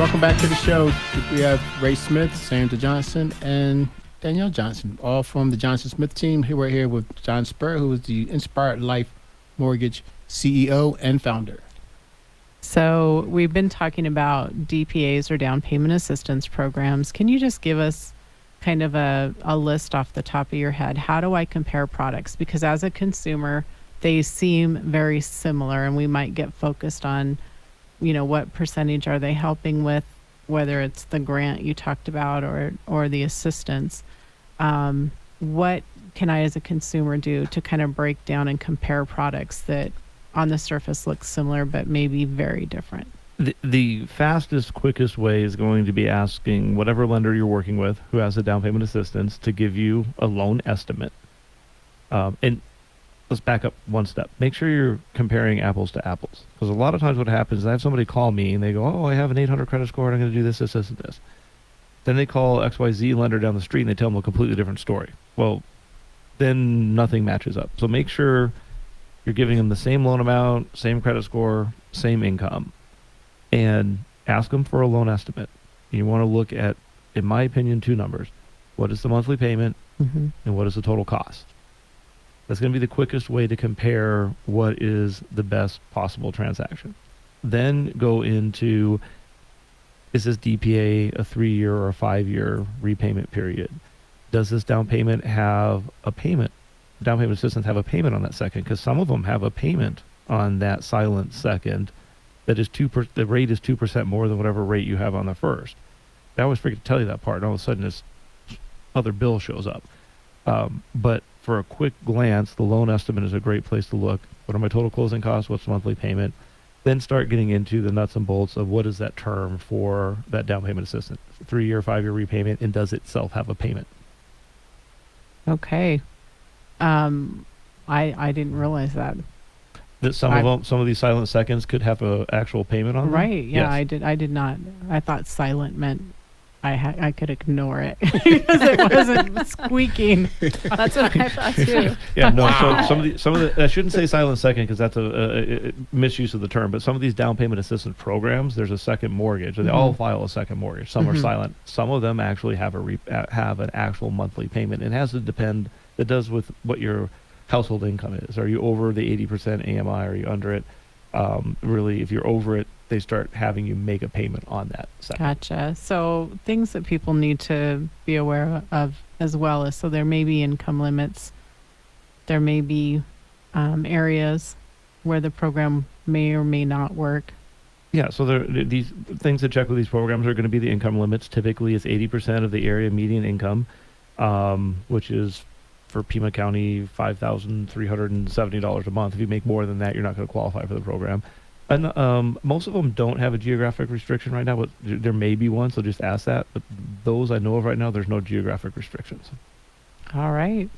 Welcome back to the show. We have Ray Smith, Sandra Johnson, and Danielle Johnson, all from the Johnson Smith team. Here we're here with John Spurr, who is the Inspired Life Mortgage CEO and founder. So we've been talking about DPAs or down payment assistance programs. Can you just give us kind of a list off the top of your head? How do I compare products? Because as a consumer, they seem very similar, and we might get focused on, what percentage are they helping with, whether it's the grant you talked about or the assistance. What can I as a consumer do to kind of break down and compare products that on the surface look similar but maybe very different? The fastest, quickest way is going to be asking whatever lender you're working with who has a down payment assistance to give you a loan estimate. And let's back up one step. Make sure you're comparing apples to apples. Because a lot of times what happens is I have somebody call me and they go, oh, I have an 800 credit score and I'm going to do this, this, this, and this. Then they call XYZ lender down the street and they tell them a completely different story. Well, then nothing matches up. So make sure you're giving them the same loan amount, same credit score, same income, and ask them for a loan estimate. You want to look at, in my opinion, two numbers. What is the monthly payment and what is the total cost? That's going to be the quickest way to compare what is the best possible transaction. Then go into, is this DPA a 3-year or a 5-year repayment period? Does this down payment have a payment? Down payment assistance have a payment on that second? Because some of them have a payment on that silent second that is the rate is 2% more than whatever rate you have on the first. I always forget to tell you that part, and all of a sudden this other bill shows up. But for a quick glance, the loan estimate is a great place to look. What are my total closing costs? What's the monthly payment? Then start getting into the nuts and bolts of what is that term for that down payment assistance? 3-year, 5-year repayment, and does it itself have a payment? Okay. I didn't realize that. That some of these silent seconds could have an actual payment on them? Right. Yeah, yes. I did not. I thought silent meant I could ignore it because it wasn't squeaking. That's what I thought too. Yeah, no. Wow. So some of the I shouldn't say silent second because that's a misuse of the term. But some of these down payment assistance programs, there's a second mortgage. They all file a second mortgage. Some are silent. Some of them actually have an actual monthly payment. It has to depend. It does with what your household income is. Are you over the 80% AMI? Are you under it? Really, if you're over it, they start having you make a payment on that second. Gotcha. So things that people need to be aware of as well is, so there may be income limits. There may be areas where the program may or may not work. Yeah, so these things to check with these programs are going to be the income limits. Typically, it's 80% of the area median income, which is for Pima County, $5,370 a month. If you make more than that, you're not going to qualify for the program. And most of them don't have a geographic restriction right now, but there may be one, so just ask that. But those I know of right now, there's no geographic restrictions. All right.